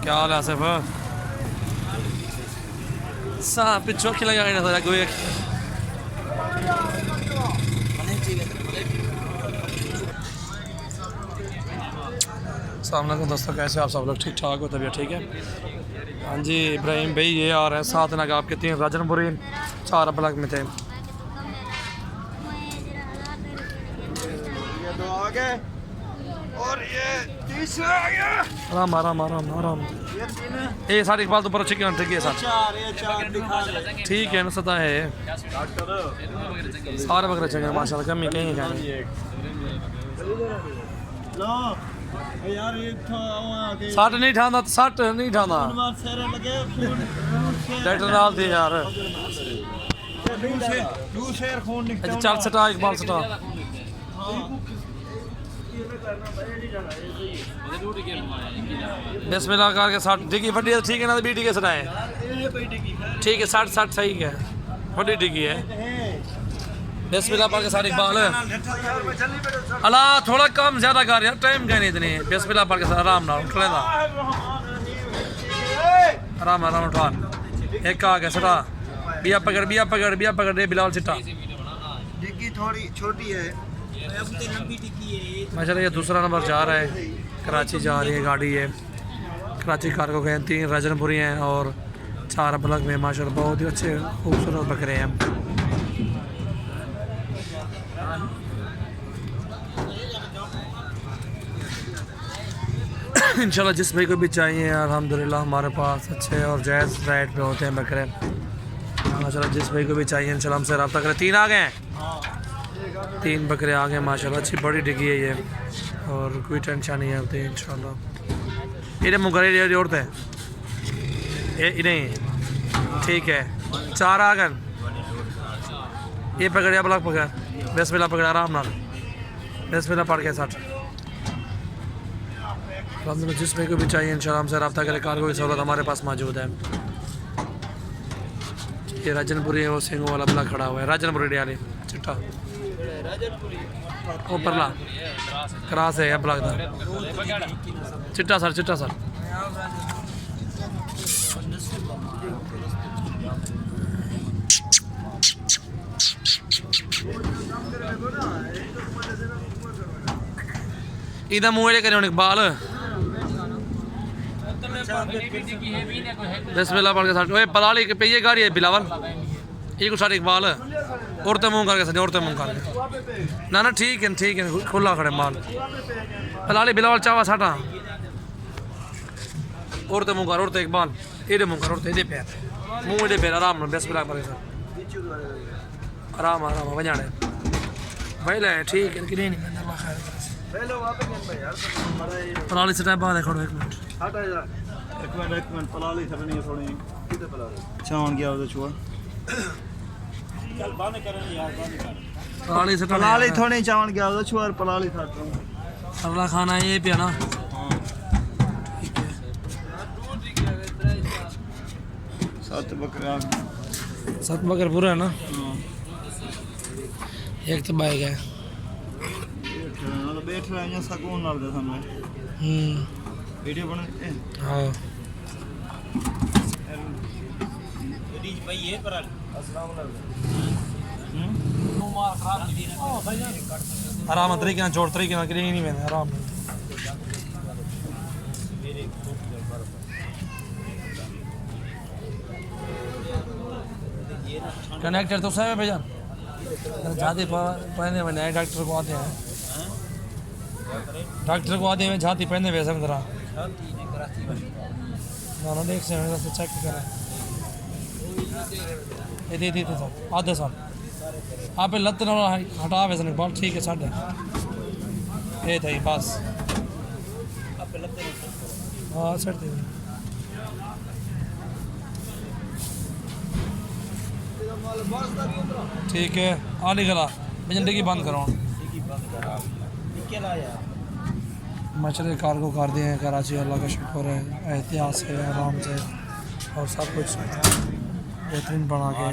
क्या हाल है आसिफ? साहब पिछो की लगा ना था कोई सामने दोस्तों, कैसे आप सब लोग? ठीक ठाक हो? तबीयत ठीक है? हाँ जी इब्राहिम भाई ये आ रहे हैं 7 नग आपके 3 राजनपुरी 4 ब्लॉक में थे। और ये तीसरा आ गया। आराम आराम आराम आराम। ये सारी इकबाल तो पर चिकन ठीक है सर, ठीक है ना सता है सारे बकरे चंगे माशाल्लाह, कमी कहीं का नहीं। यार ये तो 60 नहीं ठाना, 60 नहीं ठाना डॉक्टर नाल थे यार। दूसरे खून निकलता अच्छा चल सटा इकबाल सटा। बिस्मिल्लाह करके 60 डिग्गी फटी है, ठीक है ना? तो 20 डिग्गी सटाए, ठीक है 60 60 सही है, फटी डिग्गी है। बिस्मिल्लाह पढ़ के सारे इकबाल अल्लाह थोड़ा कम ज़्यादा कर यार, टाइम का नहीं इतनी। बिस्मिल्लाह पढ़ के आराम ना उठ लेना, आराम आराम उठा। एक आ गया सटा, बिया पकड़ बिया पकड़ बिया पकड़ दे बिलाल चिट्टा। डिग्गी थोड़ी छोटी है, माशाल्लाह। ये दूसरा नंबर जा रहा है, कराची जा रही है गाड़ी। है कराची कारगो गए, 3 राजनपुरी हैं और 4 ब्लॉक में माशाल्लाह बहुत ही अच्छे खूबसूरत बकरे हैं। इंशाल्लाह जिस भाई को भी चाहिए अल्हम्दुलिल्लाह हमारे पास अच्छे और जायज़ रेट पे होते हैं बकरे माशाल्लाह। जिस भाई को भी चाहिए इंशाल्लाह हमसे रब्ता करें। 3 आ गए हैं, 3 बकरे आ गए माशाल्लाह। अच्छी बड़ी डिग्गी है ये और कोई टेंशन नहीं होती इंशाल्लाह। इन्हें मुंगरे जोड़ते हैं ये इन्हें, ठीक है 4 आ गए। ये पकड़िया ब्लॉक पकड़, बिस्मिल्लाह पकड़ आराम नाल, बिस्मिल्लाह पढ़ के 60। जिस भाई को भी चाहिए इंशाल्लाह हमसे रब्ता करें। कार्गो की सहूलत हमारे पास मौजूद है। ये राजनपुरी है, वो सिंगों वाला ब्लॉक खड़ा हुआ है, राजनपुरी डियाली चिट्टा परला क्रास है ब्लॉक का चिट्टा सर, चिट्टा सर। इधर मुँह करे इकबाल बिस्मिल्लाह पढ़ के 60। ओए पलाली पे ये गाड़ी है बिलावल, ये कुछ 60 इकबाल औरते मुँह करके सर, औरते मुँह करके ना ना ठीक है खुला खड़े माल पलाली बिलावल चावा 60 औरते मुँह कर, औरते इकबाल ये मुँह कर, औरते पैर मुँह ये पैर आराम बिस्मिल्लाह पढ़ के सर, आराम आराम वजाने भाई ले ठीक है कि नहीं पलाली से टाइम बाद है खड़ो 1 मिनट पलाली थोड़ी थोड़ी चावन गया उधर छुआ चल बाने करन यार बाने कर पलाली से पलाली थोड़ी चावन गया उधर छुआ पलाली था अगला खाना ये पिया ना। सात बकरा 7 बकरे पूरा है ना, एक तो बाइक है बैठ रहे हैं सकून नाल दे सामने वीडियो बना हाँ रीज भाई ये पर अस्सलाम आराम तरीके ना जोड़ तरीके ना करेंगे नहीं मैंने आराम कनेक्टर तो सब भैया जाते पहने हुए नए डॉक्टर को आते हैं, डॉक्टर को आते हैं झाती पहने वैसे में जरा ना देख से चेक करें ये दी सर आधे साल आप लत ना हटा वैसे बाल ठीक है 60 ये था बस हाँ सर ठीक है आली गला जिंदगी बंद करो मछली कार्गो कर दिए हैं कराची, अल्लाह का शुक्र है एहतियात से आराम से और सब कुछ बेहतरीन बना के